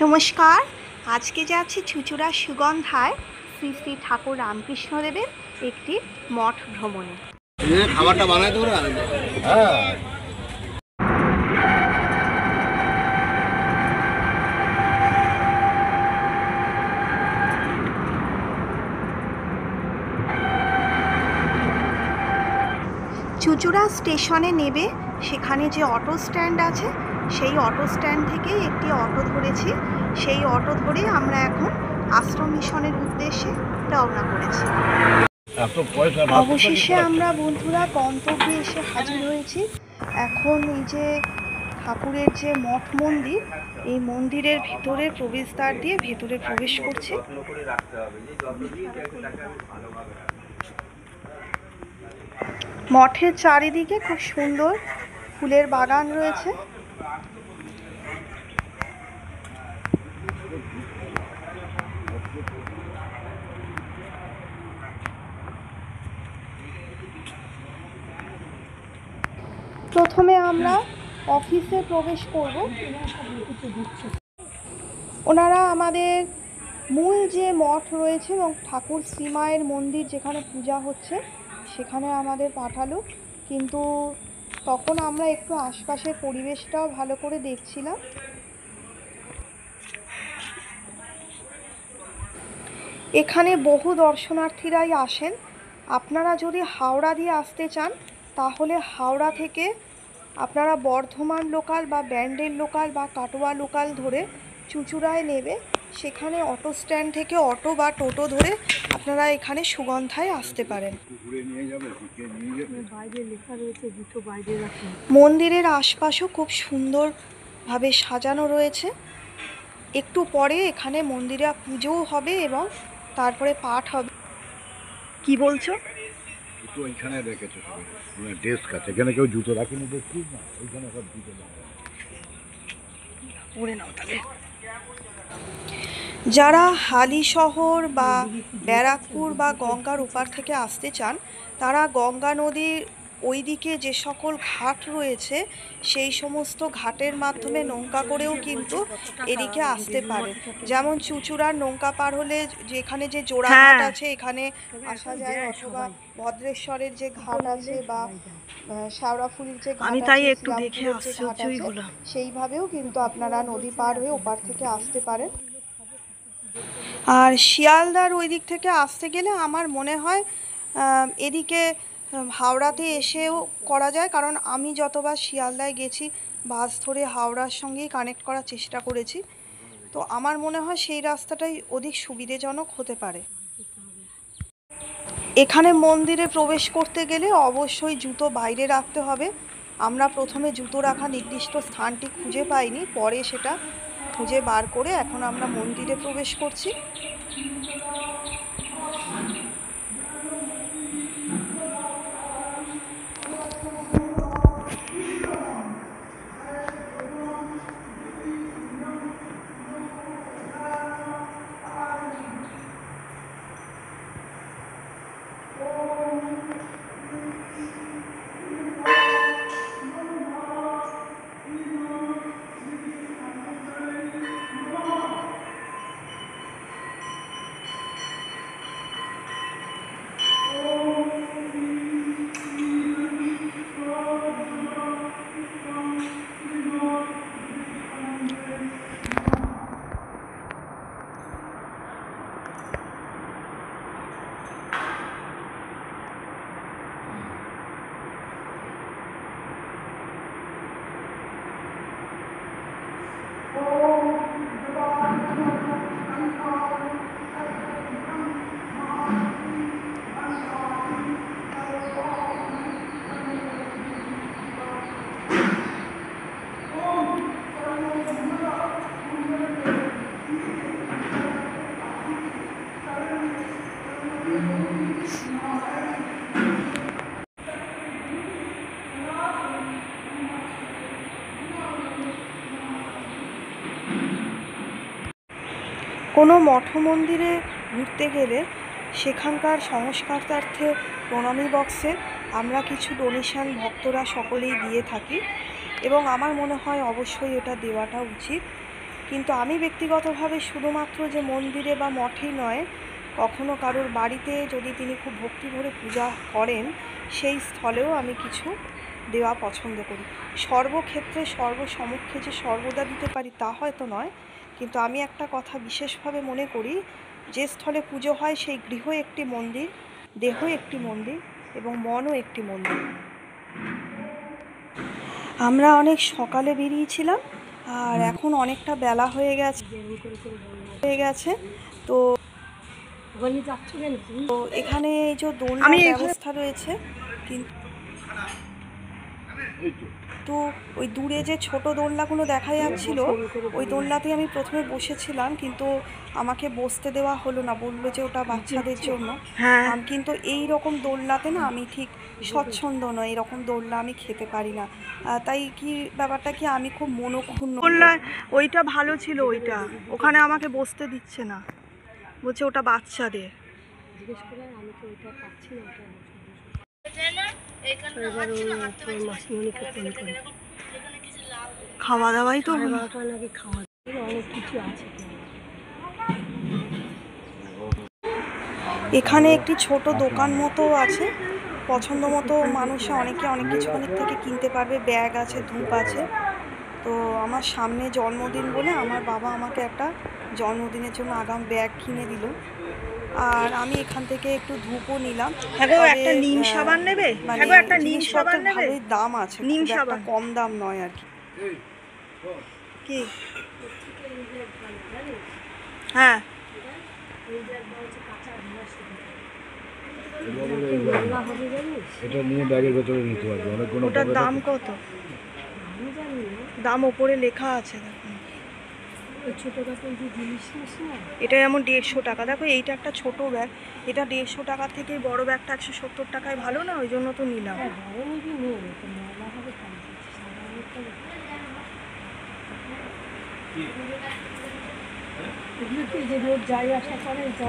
নমস্কার। আজকে যাচ্ছি চুঁচুড়া সুগন্ধায় শ্রী শ্রী ঠাকুর রামকৃষ্ণদেবের একটি মঠ ভ্রমণে। খাবারটা বানাই দেবো না? হ্যাঁ। চুঁচুড়া স্টেশনে নেবে সেখানে যে অটো স্ট্যান্ড আছে সেই অটো স্ট্যান্ড থেকে একটি অটো ধরেছি। সেই অটো ধরে আমরা এখন আশ্রম মিশনের উদ্দেশ্যে রওনা করেছি। অবশেষে আমরা বন্ধুরা গন্তব্যে এসে হাজির হয়েছি। এখন এই যে ঠাকুরের যে মঠ মন্দির, এই মন্দিরের ভিতরে প্রবেশদ্বার দিয়ে ভেতরে প্রবেশ করছি। মঠের চারিদিকে খুব সুন্দর ফুলের বাগান রয়েছে। প্রথমে আমরা অফিসে প্রবেশ করব। ওনারা আমাদের মূল যে মঠ রয়েছে এবং ঠাকুর শ্রীমায়ের মন্দির যেখানে পূজা হচ্ছে সেখানে আমাদের পাঠালো, কিন্তু তখন আমরা একটু আশপাশের পরিবেশটাও ভালো করে দেখছিলাম। এখানে বহু দর্শনার্থীরাই আসেন। আপনারা যদি হাওড়া দিয়ে আসতে চান তাহলে হাওড়া থেকে আপনারা বর্ধমান লোকাল বা ব্যান্ডেল লোকাল বা কাটোয়া লোকাল ধরে চুঁচুড়ায় নেবে। সেখানে অটো স্ট্যান্ড থেকে অটো বা টোটো ধরে আপনারা এখানে সুগন্ধায় আসতে পারেন। মন্দিরের আশপাশও খুব সুন্দরভাবে সাজানো রয়েছে। একটু পরে এখানে মন্দিরে পুজোও হবে এবং তারপরে পাঠ হবে। কি বলছো? ওইখানে রেখেছে সবাই, মানে ডেস্ক আছে, এখানে কেউ জুতো রাখেনি দেখছিস না, ওইখানে সব জুতো পরে নাও তাহলে। যারা হালিশহর বা ব্যারাকপুর বা গঙ্গার ওপার থেকে আসতে চান তারা গঙ্গা নদীর ওই দিকে যে সকল ঘাট রয়েছে সেই সমস্ত ঘাটের মাধ্যমে নৌকা করেও কিন্তু এদিকে আসতে পারে। যেমন চুঁচুড়ার নৌকা পার হলে যেখানে যে জোড়াঘাট আছে এখানে আসা যায়, অথবা ভদ্রেশ্বরের যে ঘাট আছে বা শেওড়াফুলির যে ঘাট আছে, শ্রীরামপুরের যে ঘাট আছে, সেইভাবেও কিন্তু আপনারা নদী পার হয়ে ওপার থেকে আসতে পারেন। আর শিয়ালদার ওই দিক থেকে আসতে গেলে আমার মনে হয় এদিকে হাওড়াতে এসেও করা যায়, কারণ আমি যতবার শিয়ালদায় গেছি বাস ধরে হাওড়ার সঙ্গেই কানেক্ট করার চেষ্টা করেছি। তো আমার মনে হয় সেই রাস্তাটাই অধিক সুবিধাজনক হতে পারে। এখানে মন্দিরে প্রবেশ করতে গেলে অবশ্যই জুতো বাইরে রাখতে হবে। আমরা প্রথমে জুতো রাখা নির্দিষ্ট স্থানটি খুঁজে পাইনি, পরে সেটা খুঁজে বার করে এখন আমরা মন্দিরে প্রবেশ করছি। কোনো মঠ মন্দিরে ঘুরতে গেলে সেখানকার সংস্কারার্থে প্রণামী বক্সে আমরা কিছু ডোনেশন ভক্তরা সকলেই দিয়ে থাকি এবং আমার মনে হয় অবশ্যই এটা দেওয়াটা উচিত। কিন্তু আমি ব্যক্তিগতভাবে শুধুমাত্র যে মন্দিরে বা মঠেই নয়, কখনো কারোর বাড়িতে যদি তিনি খুব ভক্তি ভরে পূজা করেন, সেই স্থলেও আমি কিছু দেওয়া পছন্দ করি। সর্বক্ষেত্রে সর্বসমক্ষে যে সর্বদা দিতে পারি তা হয়তো নয়, কিন্তু আমি একটা কথা বিশেষভাবে মনে করি, যে স্থলে পুজো হয় সেই গৃহ একটি মন্দির, দেহ একটি মন্দির এবং মনও একটি মন্দির। আমরা অনেক সকালে বেরিয়েছিলাম, আর এখন অনেকটা বেলা হয়ে গেছে। তো এখানে এই যে দোলনার ব্যবস্থা রয়েছে, কিন্তু ওই দূরে যে ছোট দোলনাগুলো দেখা যাচ্ছিল, ওই দোলনাতেই আমি প্রথমে বসেছিলাম, কিন্তু আমাকে বসতে দেওয়া হলো না, বললো যে ওটা বাচ্চাদের জন্য। কিন্তু এই রকম দোলনাতে না আমি ঠিক স্বচ্ছন্দ নয়, এরকম দোলনা আমি খেতে পারি না। তাই কি ব্যাপারটা কি, আমি খুব মনক্ষুণ্ণ। ওইটা ভালো ছিল, ওখানে আমাকে বসতে দিচ্ছে না, বলছে ওটা বাচ্চাদের। খাওয়া দাওয়াই তো নাকি খাওয়া অনেক কিছু আছে। এখানে একটি ছোট দোকান মতো আছে, পছন্দ মতো মানুষে অনেকে অনেক কিছু থেকে কিনতে পারবে। ব্যাগ আছে, ধূপ আছে। তো আমার সামনে জন্মদিন বলে আমার বাবা আমাকে একটা জন্মদিনের জন্য আগাম ব্যাগ কিনে দিল, আর আমি এখান থেকে একটু ধূপও নিলাম। একটা নিম সাবান নেবে? একটা নিম সাবান নেবে? ভালোই দাম আছে, নিম সাবান কম দাম নয় আর কি। হ্যাঁ, এটা নিয়ে ব্যাগের ভেতরে নিতে পারবে। অনেকগুলো। ওটার দাম কত? দাম ওপরে লেখা আছে, দেখুন। এটা যেমন 150 টাকা। দেখো এইটা একটা ছোট ব্যাগ, এটা 150 টাকা থেকে বড় ব্যাগটা 170 টাকায় ভালো না, ওই জন্য তো নিলাম।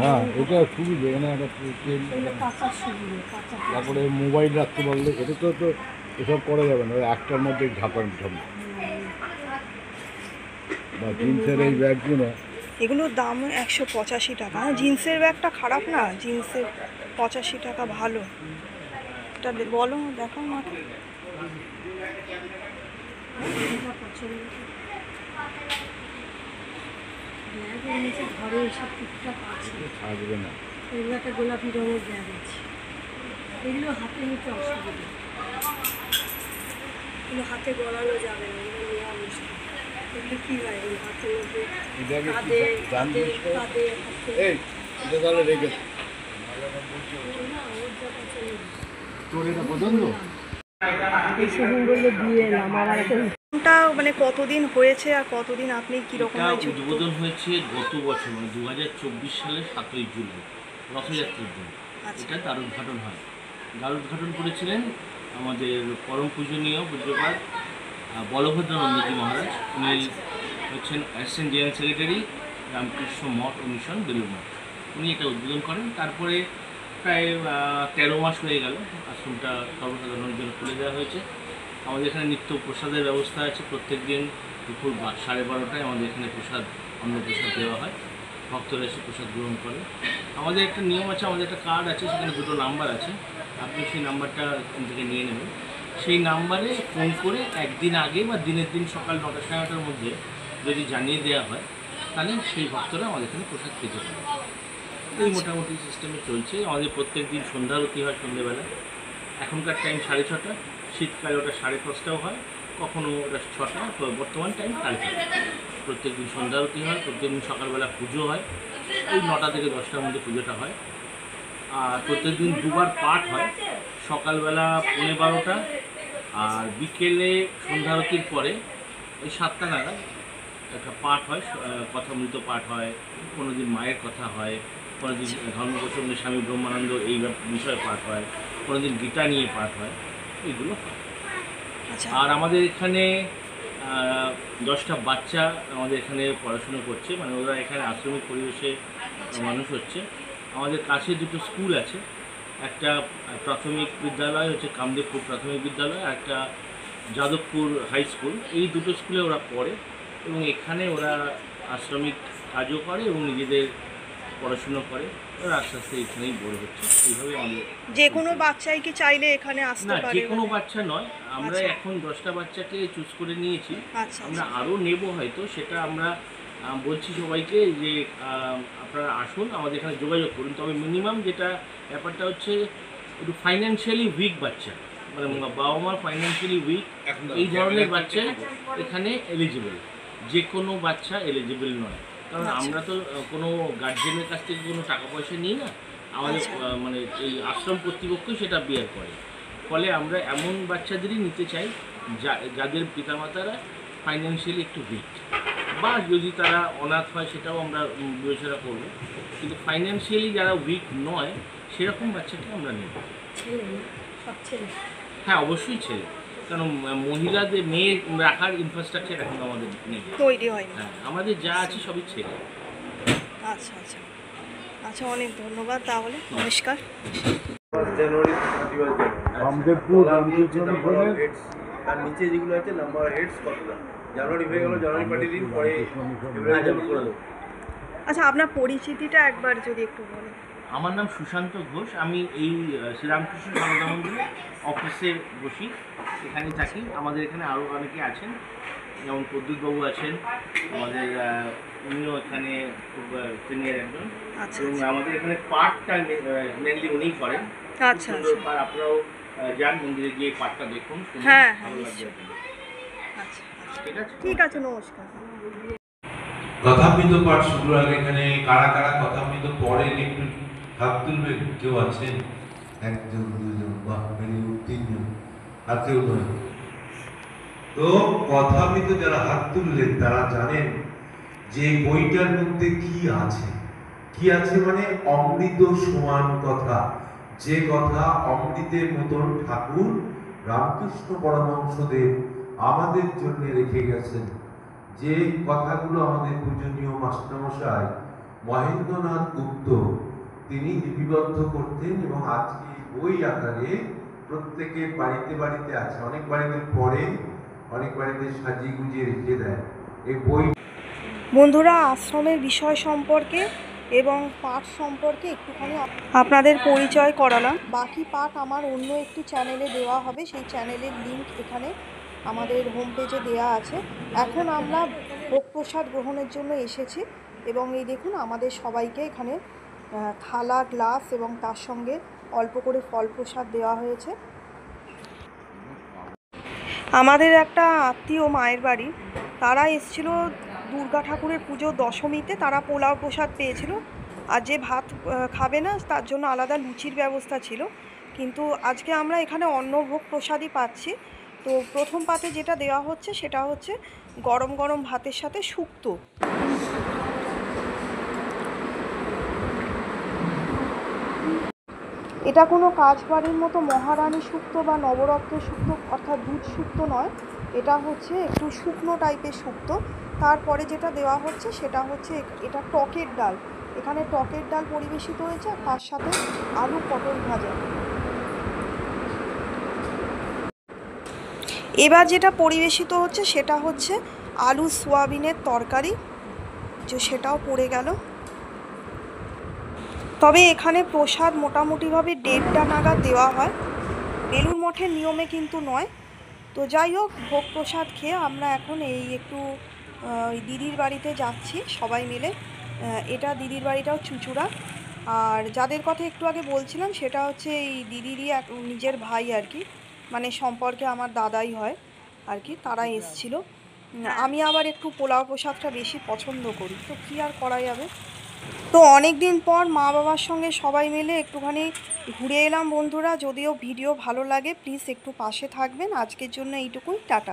হ্যাঁ, এটা সুবিধে। তারপরে মোবাইল রাখতে পারলে, এটা তো এসব করা যাবে না, একটার মধ্যে ঝাঁপান ঝাঁপ। বা জিন্সের এই ব্যাগগুলো, এগুলোর দাম 185 টাকা। জিন্সের ব্যাগটা খারাপ না, জিন্সের 85 টাকা ভালো। এটা বলো, দেখো আমাকে। ঘরে এসব টুকটাক আছে, থাকবে না। এগুলো একটা গোলাপি রঙের ব্যাগ আছে, এগুলো হাতে নিতে অসুবিধা, এগুলো হাতে গলানো যাবে না, এগুলো নেওয়া মুশকিল। এগুলো কি হয়, হাতের মধ্যে মানে কতদিন হয়েছে আর কতদিন আপনি কিরকম উদ্বোধন হয়েছে গত বছর, মানে 2024 সালের 7ই জুলাই রথযাত্রার দিন। এটা দ্বারোদ্ঘাটন হয়। দ্বারোদ্ঘাটন করেছিলেন আমাদের পরম পূজনীয় পূজ্যপাদ বলভদ্রানন্দজি মহারাজ। উনি হচ্ছেন অ্যাসিস্ট্যান্ট জেনারেল সেক্রেটারি, রামকৃষ্ণ মঠ ও মিশন, বেলুড় মঠ। উনি এটা উদ্বোধন করেন। তারপরে প্রায় 13 মাস হয়ে গেল আশ্রমটা সর্বসাধারণের জন্য খুলে দেওয়া হয়েছে। আমাদের এখানে নিত্য প্রসাদের ব্যবস্থা আছে। প্রত্যেক দিন দুপুর 12:30টায় আমাদের এখানে অন্নপ্রসাদ দেওয়া হয়, ভক্তরা এসে প্রসাদ গ্রহণ করে। আমাদের একটা নিয়ম আছে, আমাদের একটা কার্ড আছে, সেখানে 2টো নাম্বার আছে। আপনি সেই নাম্বারটা এখান থেকে নিয়ে নেবেন। সেই নাম্বারে ফোন করে একদিন আগে বা দিনের দিন সকাল 9টা সাড়ে 9টার মধ্যে যদি জানিয়ে দেওয়া হয়, তাহলে সেই ভক্তরা আমাদের এখানে প্রসাদ পেতে পারে। এই মোটামুটি সিস্টেমে চলছে। আমাদের প্রত্যেক দিন সন্ধ্যারতি হয় সন্ধ্যেবেলা। এখনকার টাইম 6:30, শীতকালে ওটা 5:30টাও হয়, কখনো ওটা 6টা। বর্তমান টাইম 6:30। প্রত্যেক দিন সন্ধ্যারতি হয়, প্রত্যেক দিন সকালবেলা পুজো হয়, ওই 9টা থেকে 10টার মধ্যে পুজোটা হয়। আর প্রত্যেক দিন দুবার পাঠ হয়, সকালবেলা 12:15 আর বিকেলে সন্ধ্যারতির পরে ওই 7টা নাগাদ একটা পাঠ হয়, কথামৃত পাঠ হয়, কোনো দিন মায়ের কথা হয়, কোনো দিন ধর্মপ্রসঙ্গে স্বামী ব্রহ্মানন্দ এই বিষয়ে পাঠ হয়, কোনো দিন গীতা নিয়ে পাঠ হয়, এইগুলো হয়। আর আমাদের এখানে 10টা বাচ্চা আমাদের এখানে পড়াশুনো করছে, মানে ওরা এখানে আশ্রমিক পরিবেশে মানুষ হচ্ছে। আমাদের কাছে 2টো স্কুল আছে, একটা প্রাথমিক বিদ্যালয় হচ্ছে কামদেবপুর প্রাথমিক বিদ্যালয়, আর একটা যাদবপুর হাই স্কুল। এই 2টো স্কুলে ওরা পড়ে এবং এখানে ওরা আশ্রমিক কাজও করে এবং নিজেদের পড়াশুনো করে, এবার আস্তে আস্তে এখানেই বড় হচ্ছে। এইভাবে আমাদের যে কোনো বাচ্চাই কি চাইলে এখানে আসতে না, পারে? যে কোনো বাচ্চা নয়, আমরা আচ্ছা। এখন 10টা বাচ্চাকে চুজ করে নিয়েছি। আচ্ছা আমরা আচ্ছা আরও নেব হয়তো, সেটা আমরা বলছি সবাইকে যে আপনারা আসুন, আমাদের এখানে যোগাযোগ করুন। তবে মিনিমাম যেটা ব্যাপারটা হচ্ছে একটু ফাইন্যান্সিয়ালি উইক বাচ্চা, মানে বাবা মা ফাইন্যান্সিয়ালি উইক, এই ধরনের বাচ্চা এখানে এলিজিবল। যে কোনো বাচ্চা এলিজিবল নয়, কারণ আচ্ছা। আমরা তো কোনো গার্জেনের কাছ থেকে কোনো টাকা পয়সা নিই না, আমাদের আচ্ছা। মানে এই আশ্রম কর্তৃপক্ষই সেটা বিয়ার করে। ফলে আমরা এমন বাচ্চাদেরই নিতে চাই যাদের পিতামাতারা ফাইন্যান্সিয়ালি একটু উইক, বা যদি তারা অনাথ হয় সেটাও আমরা বিবেচনা করব, কিন্তু ফাইন্যান্সিয়ালি যারা উইক নয় সেরকম বাচ্চাকে আমরা নেব। হ্যাঁ, অবশ্যই ছেলে, কারণ মহিলাদের মেয়ে রাখার ইনফ্রাস্ট্রাকচার এখন আমাদের নেই। তৈরি হয়নি। হ্যাঁ, আমাদের যা আছে সবই ছেলে। আচ্ছা আচ্ছা আচ্ছা, অনেক ধন্যবাদ তাহলে, নমস্কার। জানুয়ারি 31 জানুয়ারি রামদেবপুর রামকৃষ্ণ মিশনের তার নিচে যেগুলো আছে নাম্বার হেডস কতটা জানুয়ারি হয়ে গেল, জানুয়ারি পাঠিয়ে দিন, পরে ফেব্রুয়ারি জমা করে দেবো। আচ্ছা, আপনার পরিচিতিটা একবার যদি একটু বলেন। আমার নাম সুশান্ত ঘোষ, আমি এই শ্রীরামকৃষ্ণ সারদা মন্দিরে অফিসে বসি, এখানে থাকি। আমাদের এখানে আরও অনেকে আছেন, যেমন প্রদ্যুৎবাবু আছেন আমাদের, উনিও এখানে খুব সিনিয়র একজন। আচ্ছা এবং আচ্ছা আমাদের এখানে পাঠটা মেনলি উনিই করেন। আচ্ছা সুন্দর আচ্ছা পাঠ, আপনারাও যান মন্দিরে গিয়ে পাঠটা দেখুন, শুনুন, হ্যাঁ, হ্যাঁ, ভালো লাগবে নিশ্চয়ই। আপনাদের। আচ্ছা আচ্ছা, ঠিক আছে। ঠিক আছে, নমস্কার। কথামৃত পাঠ শুরুর আগে এখানে কারা কারা কথামৃত পড়েন একটু হাত তুলবেন? কেউ আছেন? একজন, দুজন, বাহ, ভেরি গুড, তিনজন, আর কেউ নয়। তো কথামৃত যারা হাত তুললেন তারা জানেন যে বইটার মধ্যে কি আছে। কি আছে মানে অমৃত সমান কথা, যে কথা অমৃতের মতন ঠাকুর রামকৃষ্ণ পরমহংসদেব আমাদের জন্য রেখে গেছেন। যে কথাগুলো আমাদের পূজনীয় মাস্টারমশাই মহেন্দ্রনাথ গুপ্ত তিনি লিপিবদ্ধ করতেন, এবং আজকে বই আকারে প্রত্যেকের বাড়িতে বাড়িতে আছে। অনেক বাড়িতে পড়ে, অনেক বাড়িতে সাজিয়ে গুজিয়ে রেখে দেয় এই বই। বন্ধুরা, আশ্রমের বিষয় সম্পর্কে এবং পাঠ সম্পর্কে একটুখানি আপনাদের পরিচয় করালাম। বাকি পাঠ আমার অন্য একটি চ্যানেলে দেওয়া হবে, সেই চ্যানেলের লিংক এখানে আমাদের হোম পেজে দেওয়া আছে। এখন আমরা ভোগ প্রসাদ গ্রহণের জন্য এসেছি, এবং এই দেখুন আমাদের সবাইকে এখানে থালা, গ্লাস এবং তার সঙ্গে অল্প করে ফল প্রসাদ দেওয়া হয়েছে। আমাদের একটা আত্মীয় মায়ের বাড়ি, তারা এসেছিল দুর্গা ঠাকুরের পুজো দশমীতে, তারা পোলাও প্রসাদ পেয়েছিল। আর যে ভাত খাবে না তার জন্য আলাদা লুচির ব্যবস্থা ছিল, কিন্তু আজকে আমরা এখানে অন্নভোগ প্রসাদই পাচ্ছি। তো প্রথম পাতে যেটা দেওয়া হচ্ছে সেটা হচ্ছে গরম গরম ভাতের সাথে শুক্তো। এটা কোনো কাজবাড়ির মতো মহারানী শুক্তো বা নবরত্ন শুক্তো অর্থাৎ দুধ শুক্তো নয়, এটা হচ্ছে একটু শুকনো টাইপের শুক্তো। তারপরে যেটা দেওয়া হচ্ছে সেটা হচ্ছে এটা টকের ডাল, এখানে টকের ডাল পরিবেশিত হয়েছে, আর তার সাথে আলু পটল ভাজা। এবার যেটা পরিবেশিত হচ্ছে সেটা হচ্ছে আলু সোয়াবিনের তরকারি, যে সেটাও পড়ে গেল। তবে এখানে প্রসাদ মোটামুটিভাবে 1:30 নাগাদ দেওয়া হয়, বেলুর মঠের নিয়মে কিন্তু নয়। তো যাই হোক, ভোগ প্রসাদ খেয়ে আমরা এখন এই একটু দিদির বাড়িতে যাচ্ছি সবাই মিলে। এটা দিদির বাড়িটাও চুঁচুড়া, আর যাদের কথা একটু আগে বলছিলাম সেটা হচ্ছে এই দিদিরই এক নিজের ভাই আর কি, মানে সম্পর্কে আমার দাদাই হয় আর কি, তারা এসছিল। আমি আবার একটু পোলাও প্রসাদটা বেশি পছন্দ করি, তো কী আর করা যাবে। তো অনেক দিন পর মা বাবার সঙ্গে সবাই মিলে একটুখানি ঘুরে এলাম বন্ধুরা। যদিও ভিডিও ভালো লাগে প্লিজ একটু পাশে থাকবেন। আজকের জন্য এইটুকুই, টাটা।